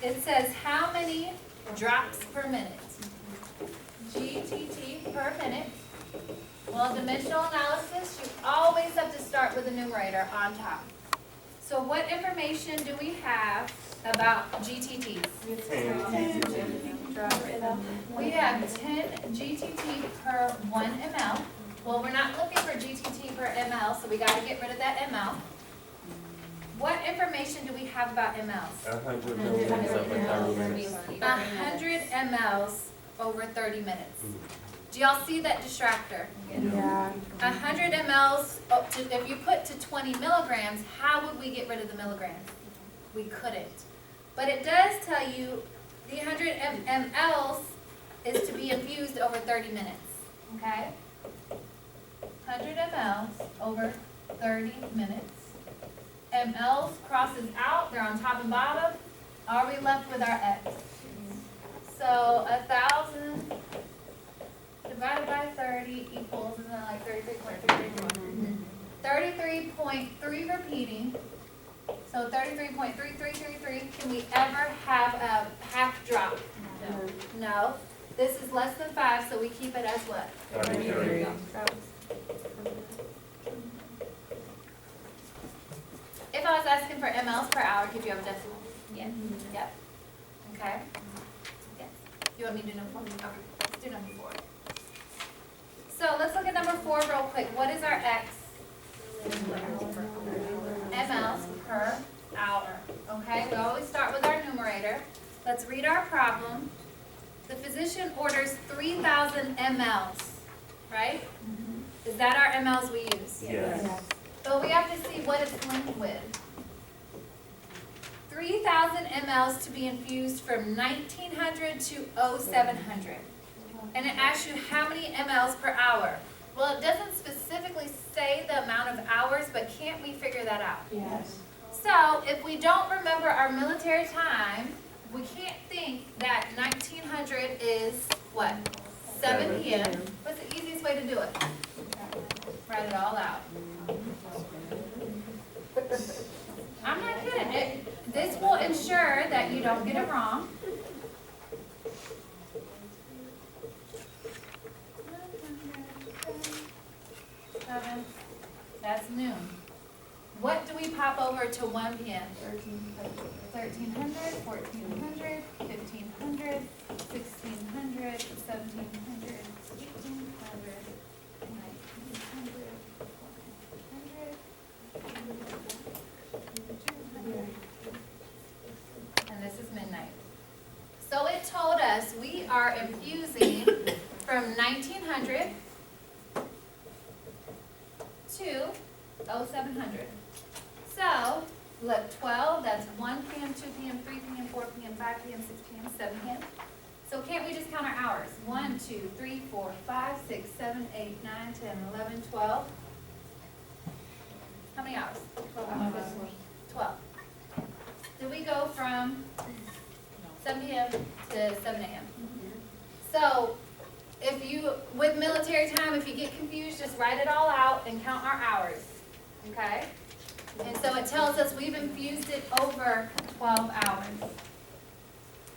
it says how many drops per minute? GTT per minute. Well, dimensional analysis, you always have to start with the numerator on top. So what information do we have about GTTs? We have 10 GTT per 1 ml. Well, we're not looking for GTT per ml, so we got to get rid of that ml. What information do we have about mLs? 100 milligrams over 30 minutes. 100 mLs over 30 minutes. Do y'all see that distractor? Yeah. 100 mLs, if you put to 20 milligrams, how would we get rid of the milligrams? We couldn't. But it does tell you the 100 mLs is to be infused over 30 minutes. Okay? 100 mLs over 30 minutes. mLs crosses out, they're on top and bottom. Are we left with our X? So 1,000 divided by 30 equals, isn't that like 33.331? 33.3 repeating. So 33.3333. Can we ever have a half drop? No. No. This is less than 5, so we keep it as what? 33. If I was asking for mLs per hour, could you have a decimal? Yes. Yep. Okay. Yes. You want me to do number 4? Okay. Let's do number 4. So let's look at number 4 real quick. What is our X? mLs per hour. Okay, we always start with our numerator. Let's read our problem. The physician orders 3,000 mLs, right? Is that our mLs we use? Yes. But we have to see what it's linked with. 3,000 mLs to be infused from 1900 to 0700. And it asks you how many mLs per hour. Well, it doesn't specifically say the amount of hours, but can't we figure that out? Yes. So if we don't remember our military time, we can't think that 1900 is what? 7 p.m. What's the easiest way to do it? Write it all out. I'm not kidding. This will ensure that you don't get it wrong. That's noon. What do we pop over to 1 p.m.? 1300, 1400, 1500, 1600, 1700, 1800, 1900, 200, and this is midnight. So it told us we are infusing from 1900 to 0700. So, look, 12, that's 1 p.m., 2 p.m., 3 p.m., 4 p.m., 5 p.m., 6 p.m., 7 p.m. So can't we just count our hours? 1, 2, 3, 4, 5, 6, 7, 8, 9, 10, 11, 12. How many hours? 12. Did we go from 7 p.m. to 7 a.m.? So, if you, with military time, if you get confused, just write it all out and count our hours, okay? And so it tells us we've infused it over 12 hours.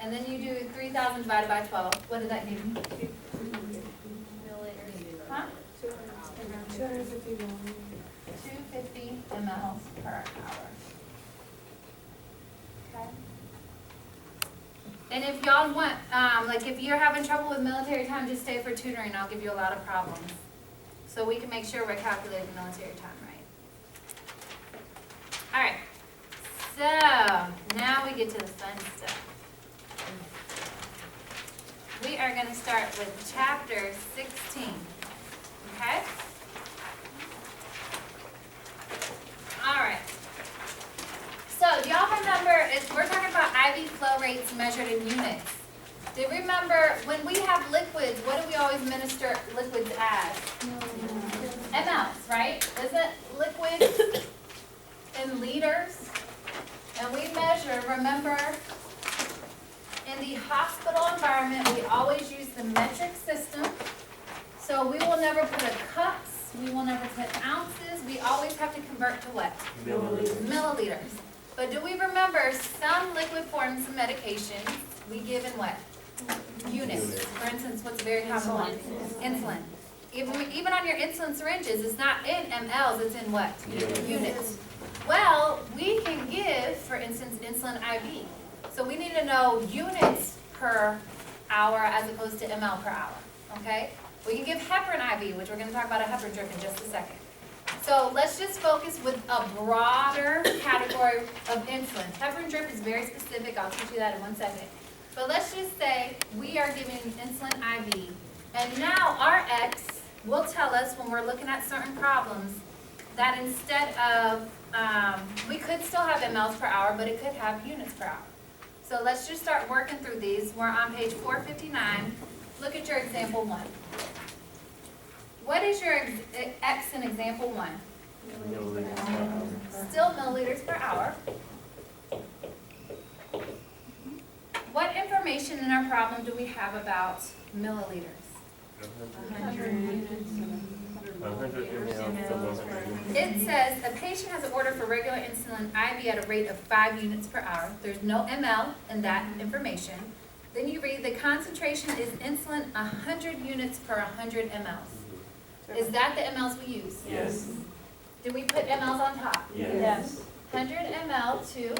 And then you do 3,000 divided by 12. What did that give you? Huh? 250 mLs per hour. Okay. And if y'all want, like if you're having trouble with military time, just stay for tutoring. I'll give you a lot of problems. So we can make sure we're calculating military time right. All right. So now we get to the fun stuff. We are going to start with chapter 16. Okay? All right. So do y'all remember, we're talking about IV flow rates measured in units. Do you remember when we have liquids, what do we always minister liquids as? mLs, right? Isn't liquids in liters? And we measure, remember, in the hospital environment, we always use the metric system. So we will never put a cups, we will never put ounces. We always have to convert to what? Milliliters. Milliliters. But do we remember some liquid forms of medications we give in what? Units. For instance, what's a very common one? Insulin. Even on your insulin syringes, it's not in mLs, it's in what? Units. Well, we can give, for instance, insulin IV. So we need to know units per hour as opposed to ml per hour, okay? We can give heparin IV, which we're going to talk about a heparin drip in just a second. So let's just focus with a broader category of insulin. Heparin drip is very specific. I'll teach you that in 1 second. But let's just say we are giving insulin IV. And now our X will tell us when we're looking at certain problems that instead of, we could still have mLs per hour, but it could have units per hour. So let's just start working through these. We're on page 459. Look at your example 1. What is your X in example 1? Still milliliters per hour. What information in our problem do we have about milliliters? 100 ml to 100. It says a patient has an order for regular insulin IV at a rate of 5 units per hour. There's no ml in that information. Then you read the concentration is insulin 100 units per 100 mLs. Is that the mLs we use? Yes. Do we put mLs on top? Yes. 100 ml to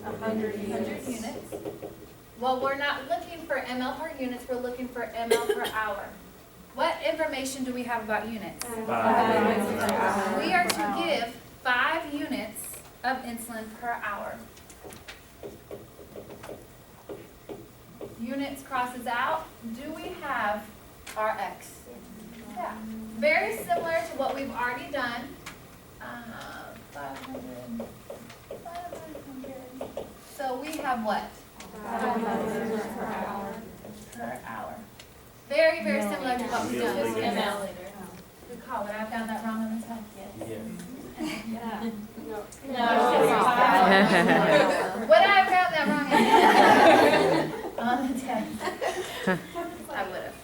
100 units. Well, we're not looking for ml per units, we're looking for ml per hour. What information do we have about units? 5 units per hour. We are to give 5 units of insulin per hour. Units crosses out. Do we have our X? Yeah. Very similar to what we've already done. 500. So we have what? 500 per hour. Per hour. Very, very similar to what we've done. Milliliters. Good call. Would I have gotten that wrong on the test? Yes. Would I have gotten that wrong on the test? I would have.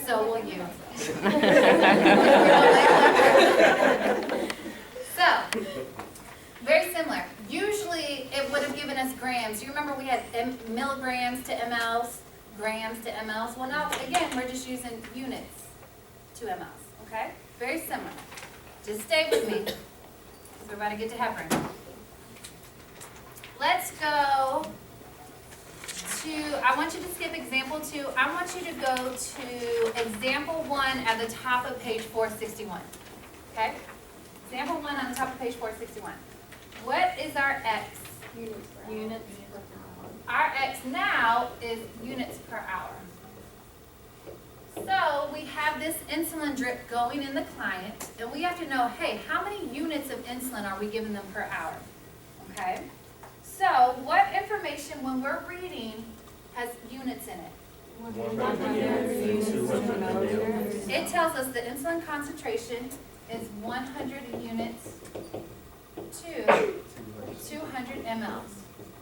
So will you. So, very similar. Usually it would have given us grams. You remember we had milligrams to mLs, grams to mLs? Well, now, again, we're just using units to mLs, okay? Very similar. Just stay with me. We're about to get to heparin. Let's go to, I want you to skip example 2. I want you to go to example 1 at the top of page 461. Okay? Example 1 on the top of page 461. What is our X? Units. Our X now is units per hour. So we have this insulin drip going in the client, and we have to know, hey, how many units of insulin are we giving them per hour? Okay? So what information when we're reading has units in it? 100 units to 200 ml. It tells us the insulin concentration is 100 units to 200 mLs.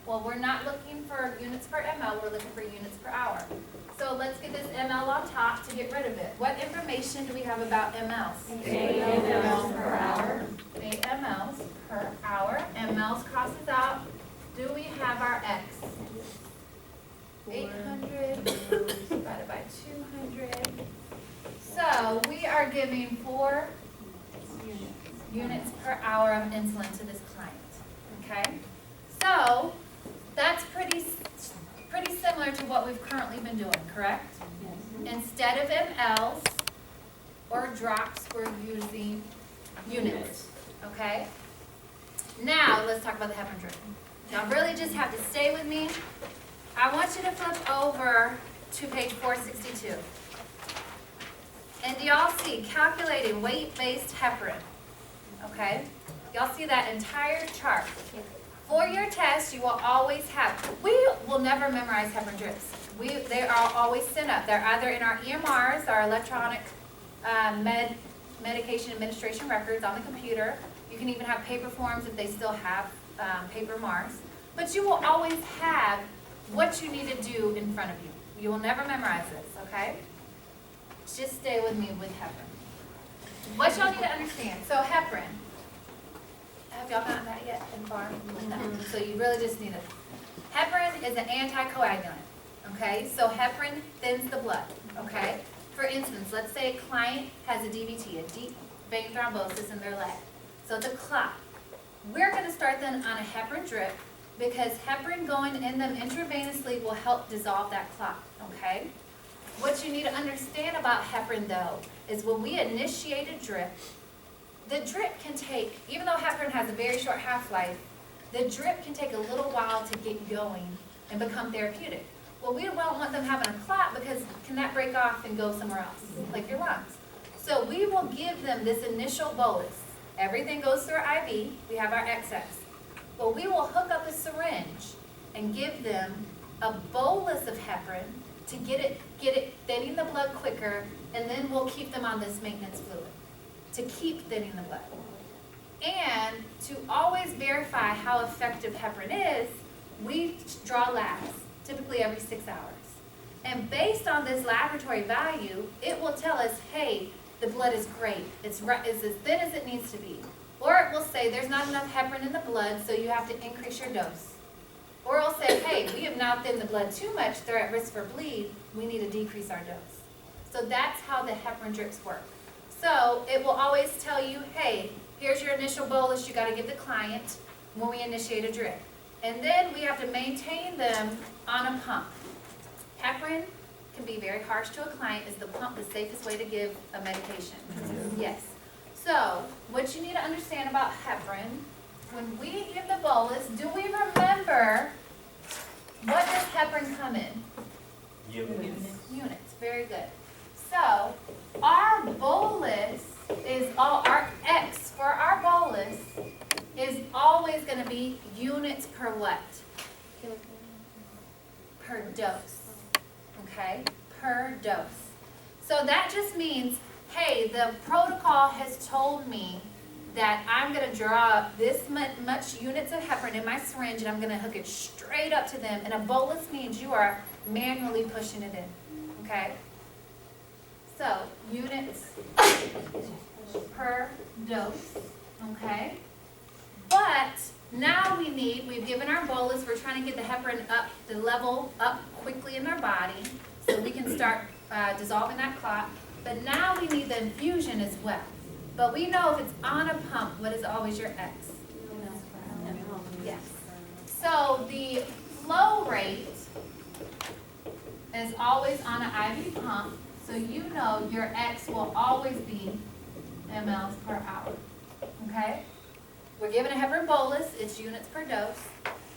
Well, we're not looking for units per ml, we're looking for units per hour. So let's get this ml on top to get rid of it. What information do we have about mLs? 8 mLs per hour. 8 mLs per hour. mLs crosses out. Do we have our X? 800 divided by 200. So we are giving 4 units per hour of insulin to this client. Okay? So that's pretty similar to what we've currently been doing, correct? Instead of mLs or drops, we're using units. Okay? Now let's talk about the heparin drip. Y'all really just have to stay with me. I want you to flip over to page 462. And do y'all see calculating weight-based heparin? Okay? Y'all see that entire chart. For your test, you will always have, we will never memorize heparin drips. They are always sent up. They're either in our EMRs, our electronic medication administration records on the computer. You can even have paper forms if they still have paper marks. But you will always have what you need to do in front of you. You will never memorize this, okay? Just stay with me with heparin. What y'all need to understand, so heparin. have y'all gotten that yet in farm? No. So you really just need it. Heparin is an anticoagulant, okay? So heparin thins the blood, okay? For instance, let's say a client has a DVT, a deep vein thrombosis in their leg. So it's a clot. We're gonna start them on a heparin drip because heparin going in them intravenously will help dissolve that clot, okay? What you need to understand about heparin though, is when we initiate a drip, the drip can take, even though heparin has a very short half-life, the drip can take a little while to get going and become therapeutic. Well, we don't want them having a clot because can that break off and go somewhere else, like your lungs? So we will give them this initial bolus. Everything goes through our IV, we have our excess. But we will hook up a syringe and give them a bolus of heparin to get it thinning the blood quicker, and then we'll keep them on this maintenance fluid to keep thinning the blood. And to always verify how effective heparin is, we draw labs, typically every 6 hours. And based on this laboratory value, it will tell us, hey, the blood is great, it's as thin as it needs to be. Or it will say there's not enough heparin in the blood, so you have to increase your dose. Or it'll say, hey, we have now thinned the blood too much, they're at risk for bleed, we need to decrease our dose. So that's how the heparin drips work. So it will always tell you, hey, here's your initial bolus you got to give the client when we initiate a drip. And then we have to maintain them on a pump. Heparin can be very harsh to a client. Is the pump the safest way to give a medication? Yes. So what you need to understand about heparin, when we give the bolus, do we remember what does heparin come in? Units. Very good. So our bolus is our X for our bolus is always going to be units per what? Per dose. Okay? Per dose. So that just means, hey, the protocol has told me that I'm going to draw this much units of heparin in my syringe and I'm going to hook it straight up to them. And a bolus means you are manually pushing it in. Okay? So, units per dose. Okay? But now we've given our bolus, we're trying to get the heparin up, the level up quickly in our body so we can start dissolving that clot. But now we need the infusion as well. But we know if it's on a pump, what is always your X? Yes. So the flow rate is always on an IV pump, so you know your X will always be mLs per hour. Okay? We're giving a heparin bolus, it's units per dose.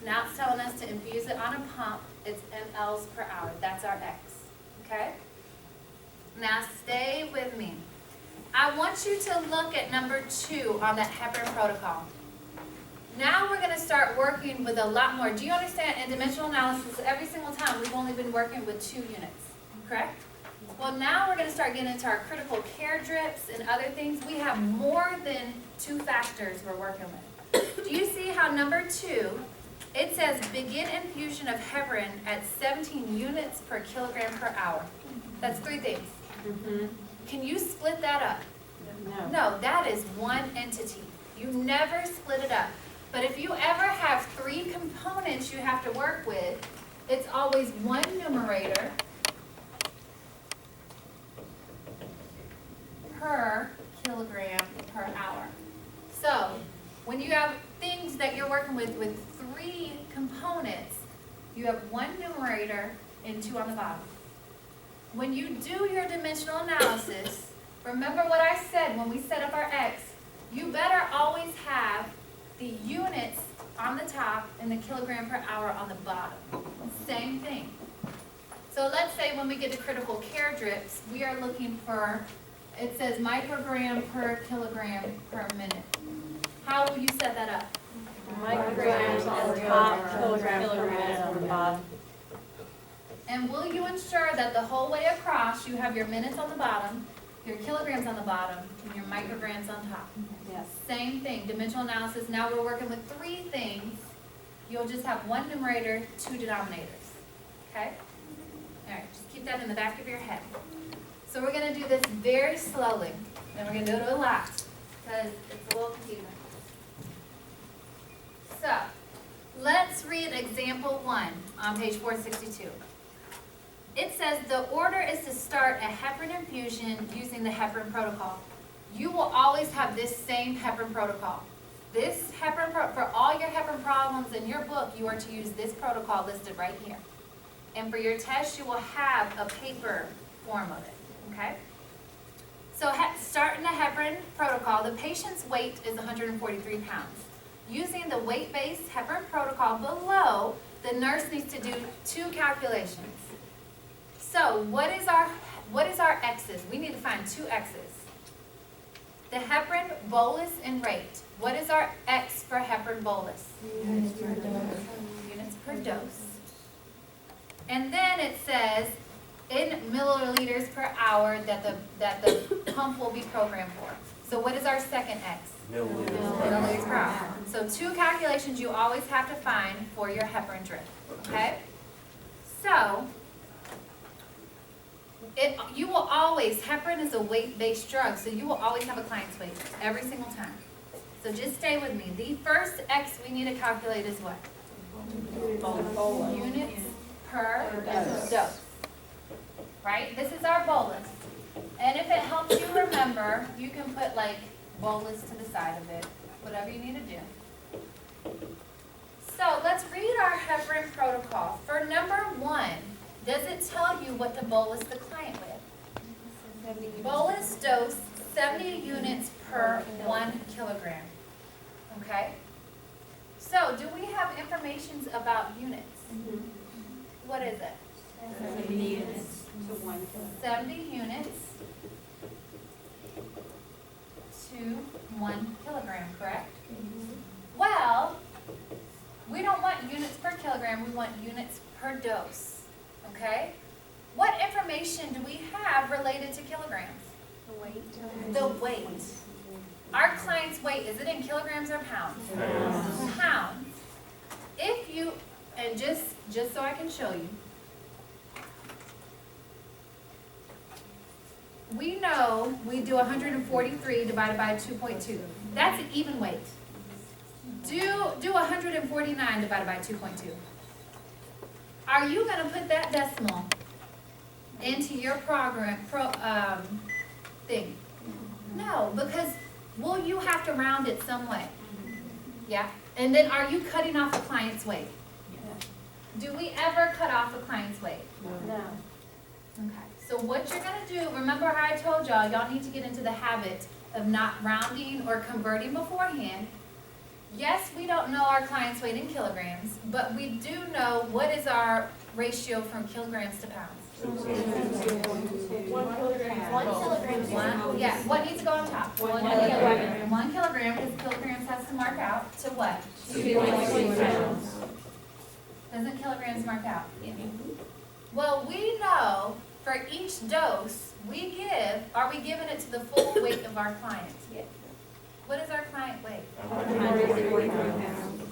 Now it's telling us to infuse it on a pump, it's mLs per hour. That's our X. Okay? Now stay with me. I want you to look at number 2 on that heparin protocol. Now we're going to start working with a lot more. Do you understand in dimensional analysis, every single time we've only been working with 2 units, correct? Well, now we're going to start getting into our critical care drips and other things. We have more than 2 factors we're working with. Do you see how number 2, it says begin infusion of heparin at 17 units per kilogram per hour. That's 3 things. Can you split that up? No, that is one entity. You never split it up. But if you ever have 3 components you have to work with, it's always one numerator per kilogram per hour. So when you have things that you're working with 3 components, you have one numerator and 2 on the bottom. When you do your dimensional analysis, remember what I said when we set up our X, you better always have the units on the top and the kilogram per hour on the bottom. Same thing. So let's say when we get to critical care drips, we are looking for, it says microgram per kilogram per minute. How will you set that up? Micrograms on the top, kilograms per minute on the bottom. And will you ensure that the whole way across you have your minutes on the bottom, your kilograms on the bottom, and your micrograms on top? Yes. Same thing, dimensional analysis. Now we're working with 3 things. You'll just have one numerator, 2 denominators. Okay? All right, just keep that in the back of your head. So we're going to do this very slowly. And we're going to do it a lot because it's a little confusing. So, let's read example 1 on page 462. It says the order is to start a heparin infusion using the heparin protocol. You will always have this same heparin protocol. This heparin for all your heparin problems in your book, you are to use this protocol listed right here. And for your test, you will have a paper form of it, okay? So starting the heparin protocol, the patient's weight is 143 pounds. Using the weight-based heparin protocol below, the nurse needs to do 2 calculations. So what is our X's? We need to find 2 X's. The heparin bolus and rate. What is our X for heparin bolus? Units per dose. Units per dose. And then it says in milliliters per hour that the pump will be programmed for. So what is our second X? Milliliters per hour. So 2 calculations you always have to find for your heparin drip. Okay? So you will always, heparin is a weight-based drug, so you will always have a client's weight every single time. So just stay with me. The first X we need to calculate is what? Units per dose. Right? This is our bolus. And if it helps you remember, you can put like bolus to the side of it, whatever you need to do. So let's read our heparin protocol. For number 1, does it tell you what to bolus the client with? Bolus dose, 70 units per 1 kilogram. Okay? So, do we have information about units? What is it? 70 units to 1 kilogram. 70 units to 1 kilogram, correct? Well, we don't want units per kilogram, we want units per dose. Okay? What information do we have related to kilograms? The weight. The weight. Our client's weight, is it in kilograms or pounds? Pounds. If you, and just so I can show you, we know we do 143 divided by 2.2. That's an even weight. Do 149 divided by 2.2. Are you going to put that decimal into your thing? No, because will you have to round it some way? Yeah? And then are you cutting off a client's weight? Do we ever cut off a client's weight? No. Okay. So what you're going to do, remember how I told y'all need to get into the habit of not rounding or converting beforehand. Yes, we don't know our client's weight in kilograms, but we do know what is our ratio from kilograms to pounds. 1 kilogram. 1 kilogram. Yeah, what needs to go on top? 1 kilogram. 1 kilogram, because kilograms has to mark out to what? 2.2 pounds. Doesn't kilograms mark out? Yeah. Well, we know for each dose we give, are we giving it to the full weight of our client? Yes. What is our client weight? 143 pounds.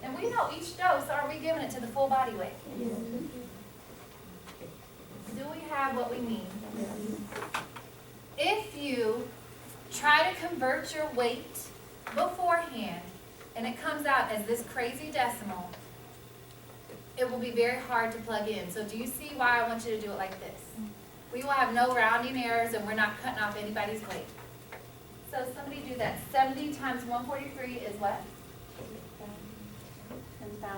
And we know each dose, are we giving it to the full body weight? Do we have what we need? If you try to convert your weight beforehand and it comes out as this crazy decimal, it will be very hard to plug in. So do you see why I want you to do it like this? We will have no rounding errors and we're not cutting off anybody's weight. So somebody do that. 70 times 143 is what? 10,000.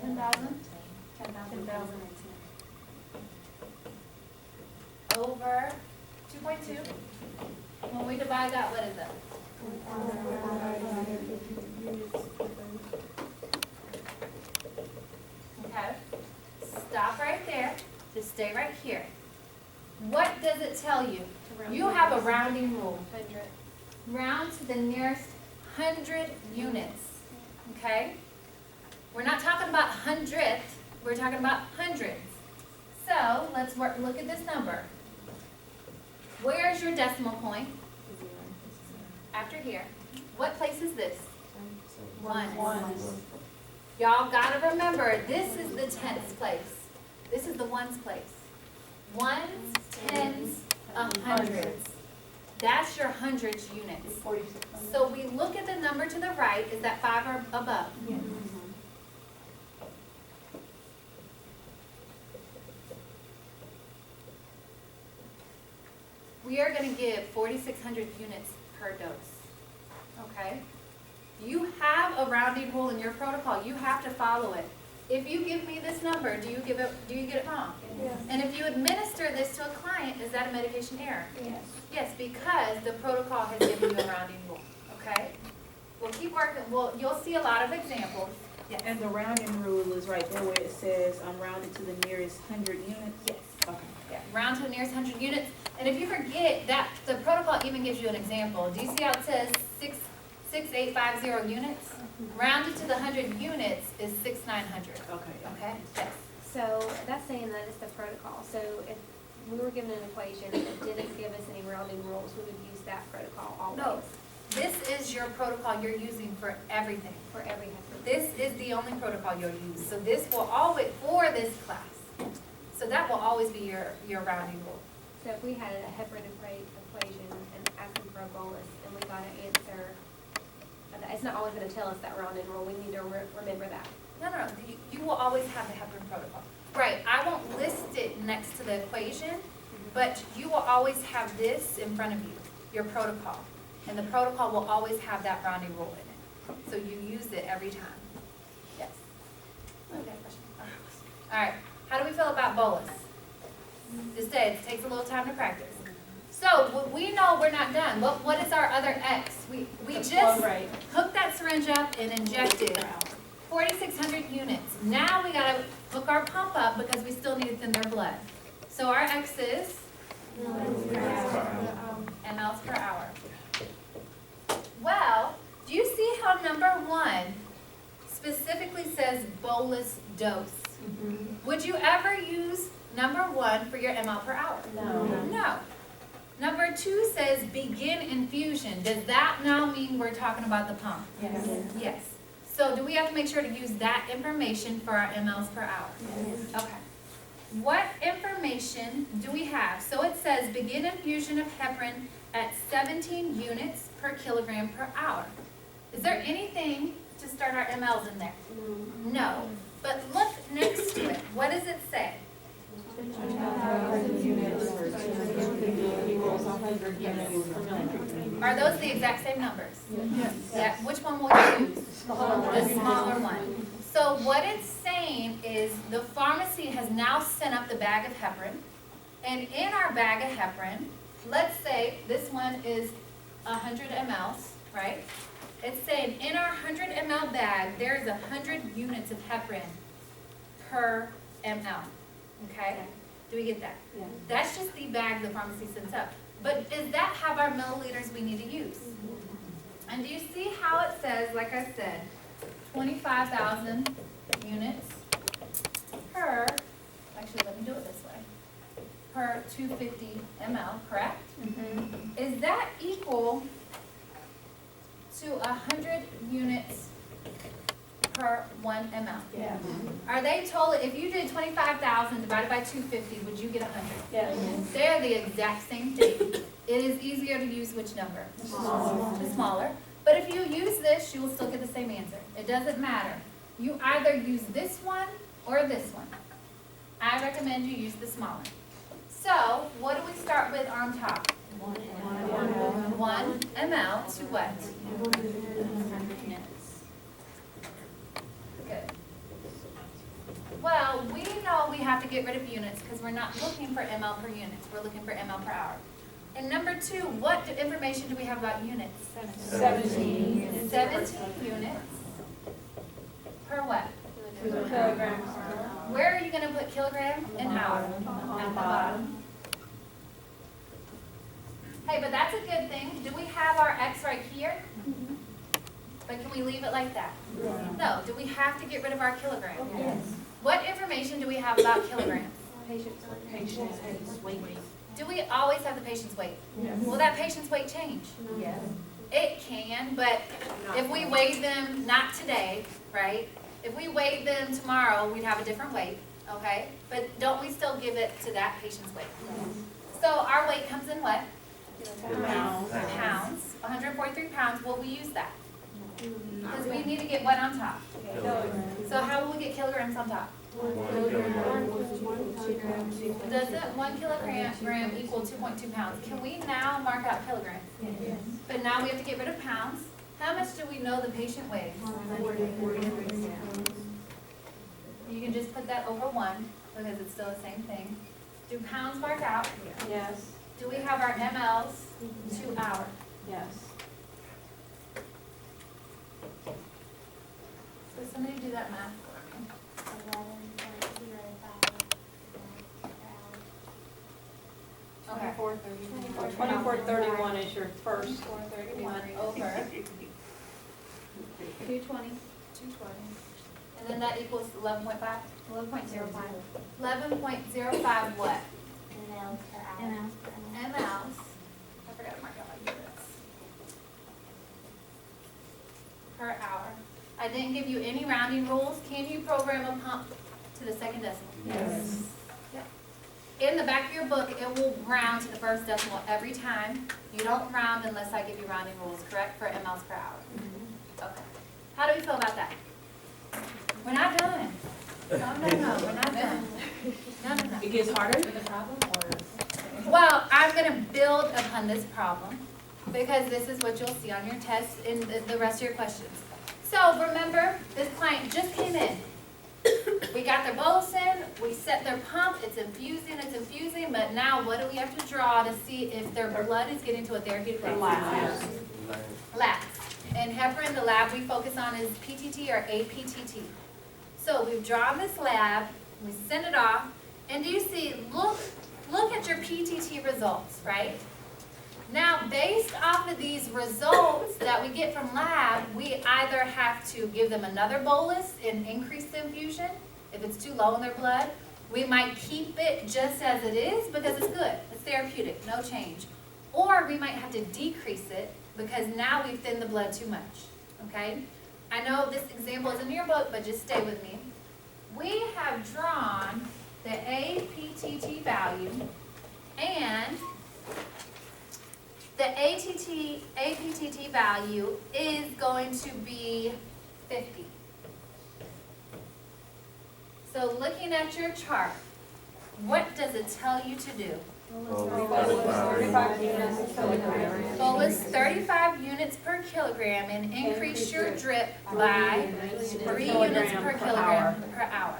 10,000? 10,000. Over 2.2. When we divide that, what is it? Okay. Stop right there. Just stay right here. What does it tell you? You have a rounding rule. 100. Round to the nearest 100 units. Okay? We're not talking about hundredth, we're talking about hundreds. So let's look at this number. Where's your decimal point? After here. What place is this? Ones. Y'all gotta remember, this is the tenths place. This is the ones place. Ones, tens, hundreds. That's your hundreds units. So we look at the number to the right, is that 5 or above? We are going to give 4,600 units per dose, okay? You have a rounding rule in your protocol. You have to follow it. If you give me this number, do you get it wrong? Yes. And if you administer this to a client, is that a medication error? Yes. Yes, because the protocol has given you a rounding rule, okay? We'll keep working. Well, you'll see a lot of examples. Yes. And the rounding rule is right there where it says, I'm rounded to the nearest 100 units? Yes. Okay. Yeah, round to the nearest 100 units. And if you forget that, the protocol even gives you an example. Do you see how it says 6,850 units? Rounded to the 100 units is 6,900. Okay. Okay? Yes. So that's saying that it's the protocol. So if we were given an equation that didn't give us any rounding rules, we would use that protocol always. No, this is your protocol you're using for everything. For every heparin. This is the only protocol you'll use. So this will always, for this class. So that will always be your rounding rule. So if we had a heparin equation and asking for a bolus and we got an answer, it's not always going to tell us that rounding rule. We need to remember that. No. You will always have the heparin protocol. Right, I won't list it next to the equation, but you will always have this in front of you, your protocol. And the protocol will always have that rounding rule in it. So you use it every time. Yes. Okay, question. All right, how do we feel about bolus? Just say it takes a little time to practice. So we know we're not done. What is our other X? We just hooked that syringe up and injected 4,600 units. Now we gotta hook our pump up because we still need it in their blood. So our X is mLs per hour. Well, do you see how number 1 specifically says bolus dose? Would you ever use number 1 for your ml per hour? No. Number 2 says begin infusion. Does that now mean we're talking about the pump? Yes. Yes. So do we have to make sure to use that information for our mLs per hour? Yes. Okay. What information do we have? So it says begin infusion of heparin at 17 units per kilogram per hour. Is there anything to start our mLs in there? No. But look next to it. What does it say? Are those the exact same numbers? Yes. Yeah. Which one will you use? The smaller one. So what it's saying is the pharmacy has now sent up the bag of heparin, and in our bag of heparin, let's say this one is 100 mLs, right? It's saying in our 100 ml bag, there is 100 units of heparin per ml, okay? Do we get that? Yeah. That's just the bag the pharmacy sends up. But does that have our milliliters we need to use? And do you see how it says, like I said, 25,000 units per, actually let me do it this way, per 250 ml, correct? Is that equal to 100 units per 1 ml? Yeah. Are they told, if you did 25,000 divided by 250, would you get 100? Yes. They're the exact same thing. It is easier to use which number? The smaller. But if you use this, you will still get the same answer. It doesn't matter. You either use this one or this one. I recommend you use the smaller. So, what do we start with on top? 1 ml to what? Good. Well, we know we have to get rid of units because we're not looking for ml per units. We're looking for ml per hour. And number 2, what information do we have about units? 17 units. 17 units per what? Kilograms. Where are you going to put kilogram and hour? At the bottom. Hey, but that's a good thing. Do we have our X right here? But can we leave it like that? No. Do we have to get rid of our kilogram? Yes. What information do we have about kilograms? Patient's weight. Do we always have the patient's weight? Yes. Will that patient's weight change? Yes. It can, but if we weighed them, not today, right? If we weighed them tomorrow, we'd have a different weight, okay? But don't we still give it to that patient's weight? So our weight comes in what? Pounds, 143 pounds, will we use that? Because we need to get what on top? So how will we get kilograms on top? Doesn't 1 kilogram equal 2.2 pounds? Can we now mark out kilograms? Yes. But now we have to get rid of pounds. How much do we know the patient weighs? You can just put that over 1 because it's still the same thing. Do pounds mark out? Yes. Do we have our mLs to hour? Yes. So somebody do that math for me. Okay. 2431 is your first. 431 over 220. 220. And then that equals 11.5? 11.05 11.05 what? mLs per hour. mLs. I forgot to mark out my units. Per hour. I didn't give you any rounding rules. Can you program a pump to the second decimal? Yes. Yep. In the back of your book, it will round to the first decimal every time. You don't round unless I give you rounding rules, correct, for mLs per hour? Okay. How do we feel about that? We're not done. No, we're not done. No. It gets harder? Well, I'm going to build upon this problem because this is what you'll see on your test in the rest of your questions. So remember, this client just came in. We got their bolus in, we set their pump, it's infusing, but now what do we have to draw to see if their blood is getting to a therapeutic level? Labs. In heparin, the lab we focus on is PTT or APTT. So we've drawn this lab, we send it off, and do you see, look at your PTT results, right? Now, based off of these results that we get from lab, we either have to give them another bolus and increase the infusion, if it's too low in their blood. We might keep it just as it is because it's good, it's therapeutic, no change. Or we might have to decrease it because now we've thinned the blood too much, okay? I know this example is in your book, but just stay with me. We have drawn the APTT value and the APTT value is going to be 50. So looking at your chart, what does it tell you to do? Bolus 35 units per kilogram and increase your drip by 3 units per kilogram per hour.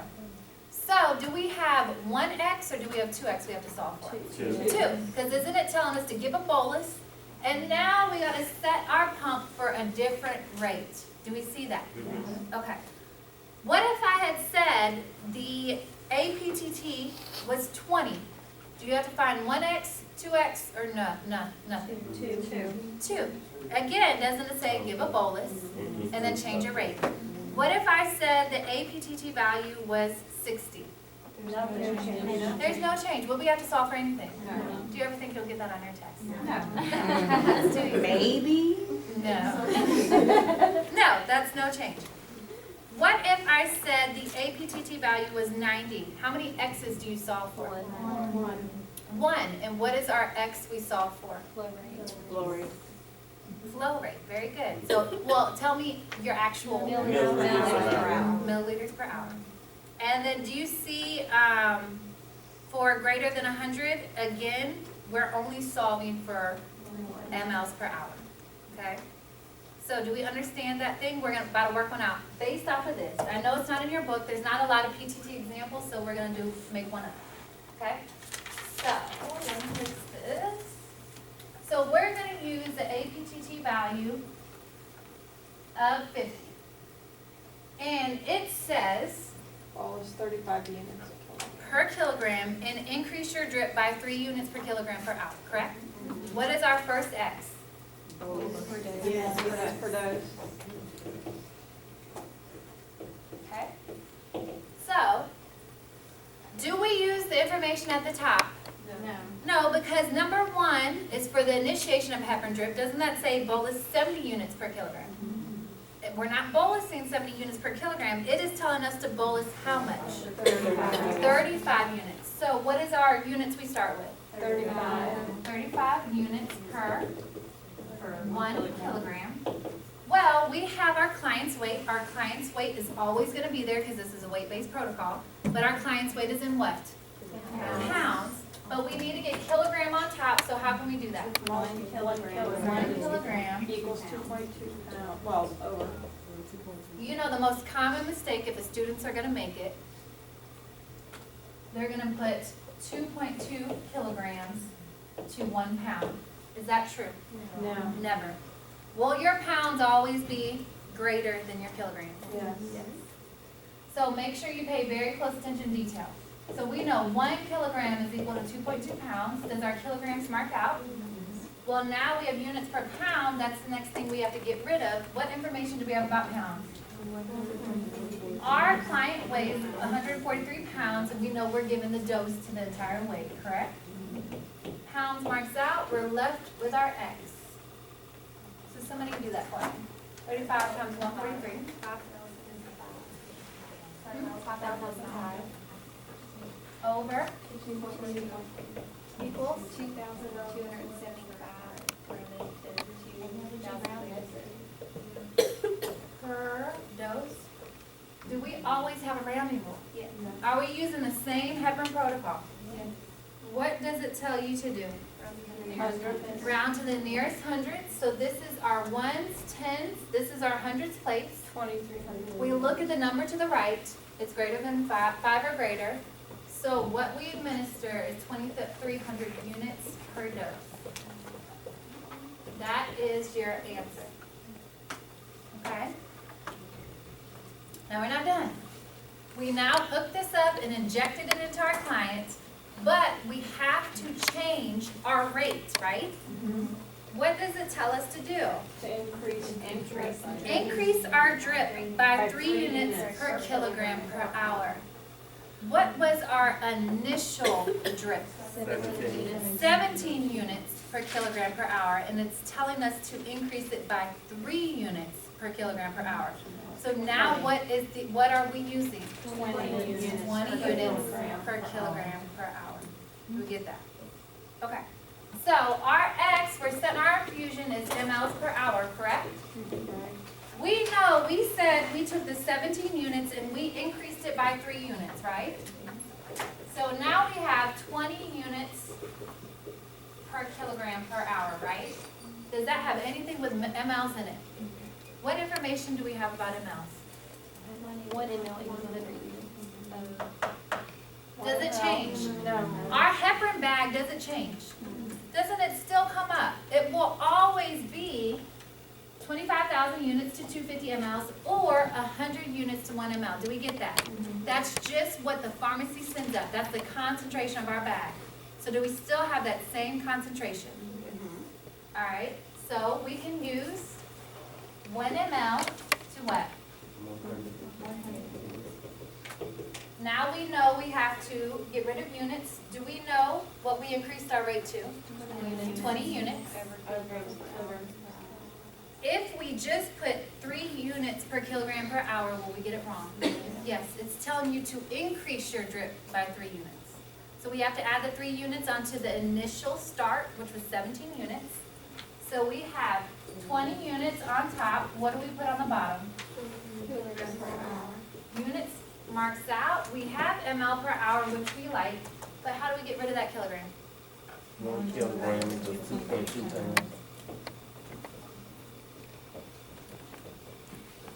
So do we have 1x or do we have 2x we have to solve for? 2. Because isn't it telling us to give a bolus? And now we got to set our pump for a different rate. Do we see that? Okay. What if I had said the APTT was 20? Do you have to find 1x, 2x, or nothing? 2. Again, doesn't it say give a bolus and then change your rate? What if I said the APTT value was 60? There's no change. Will we have to solve for anything? No. Do you ever think you'll get that on your test? No. Maybe? No. No, that's no change. What if I said the APTT value was 90? How many x's do you solve for? 1. And what is our x we solve for? Flow rate. Flow rate. Very good. So, well, tell me your actual milliliters per hour. And then do you see for greater than 100, again, we're only solving for mLs per hour. Okay? So do we understand that thing? We're about to work one out based off of this. I know it's not in your book. There's not a lot of PTT examples, so we're going to make one up. Okay? So let me fix this. So we're going to use the APTT value of 50. And it says Bolus 35 units. per kilogram and increase your drip by 3 units per kilogram per hour, correct? What is our first X? Yes. Units per dose. Okay. So, do we use the information at the top? No, because number 1 is for the initiation of heparin drip. Doesn't that say bolus 70 units per kilogram? We're not bolusing 70 units per kilogram. It is telling us to bolus how much? 35 units. So what is our units we start with? 35. 35 units per 1 kilogram. Well, we have our client's weight. Our client's weight is always going to be there because this is a weight-based protocol. But our client's weight is in what? Pounds. But we need to get kilogram on top, so how can we do that? 1 kilogram. 1 kilogram. Equals 2.2 pounds, well, over. You know the most common mistake if the students are going to make it, they're going to put 2.2 kilograms to 1 pound. Is that true? No. Never. Will your pounds always be greater than your kilograms? Yes. So make sure you pay very close attention to detail. So we know 1 kilogram is equal to 2.2 pounds. Does our kilograms mark out? Well, now we have units per pound. That's the next thing we have to get rid of. What information do we have about pounds? Our client weighs 143 pounds, and we know we're given the dose to the entire weight, correct? Pounds marks out. We're left with our X. So somebody can do that for me. 35 times 143. 5,005 Over equals 2,275 per dose. Do we always have a rounding rule? Yes. Are we using the same heparin protocol? Yes. What does it tell you to do? Hundred. Round to the nearest hundredths. So this is our ones, tens, this is our hundredths place. 2,300. We look at the number to the right. It's greater than five or greater. So what we administer is 2,300 units per dose. That is your answer. Okay? Now we're not done. We now hook this up and injected it into our client, but we have to change our rate, right? What does it tell us to do? To increase. Increase our drip by 3 units per kilogram per hour. What was our initial drip? 17 units per kilogram per hour, and it's telling us to increase it by 3 units per kilogram per hour. So now what are we using? 20 units. 20 units per kilogram per hour. Do we get that? Okay. So our X, we're setting our infusion is mLs per hour, correct? We know, we said we took the 17 units and we increased it by 3 units, right? So now we have 20 units per kilogram per hour, right? Does that have anything with mLs in it? What information do we have about mLs? 1 ml equals 100. Does it change? No. Our heparin bag doesn't change. Doesn't it still come up? It will always be 25,000 units to 250 mLs or 100 units to 1 ml. Do we get that? That's just what the pharmacy sends up. That's the concentration of our bag. So do we still have that same concentration? All right, so we can use 1 ml to what? Now we know we have to get rid of units. Do we know what we increased our rate to? 20 units. If we just put 3 units per kilogram per hour, will we get it wrong? Yes, it's telling you to increase your drip by 3 units. So we have to add the 3 units onto the initial start, which was 17 units. So we have 20 units on top. What do we put on the bottom? Units marks out. We have ml per hour, which we like, but how do we get rid of that kilogram? 1 kilogram equals 2.2 times.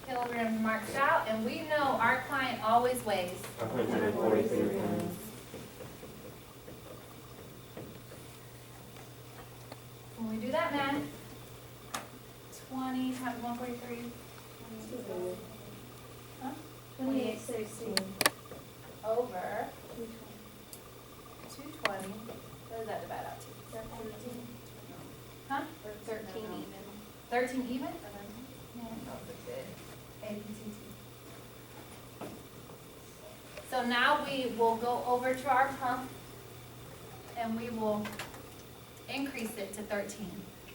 Kilograms marked out, and we know our client always weighs 143 pounds. When we do that math, 20 times 143, huh? 2860. Over 220. What does that divide out to? Huh? Or 13 even. 13 even? Man, that was good. APTT. So now we will go over to our pump and we will increase it to 13.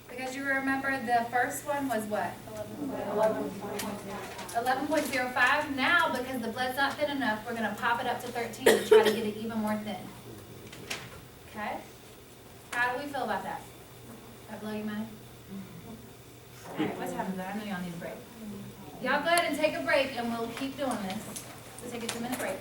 Because you remember the first one was what? 11.05. Now, because the blood's not thin enough, we're going to pop it up to 13 to try to get it even more thin. Okay? How do we feel about that? That blow your mind? Alright, what's happening there? I know y'all need a break. Y'all go ahead and take a break and we'll keep doing this. We'll take a 2-minute break.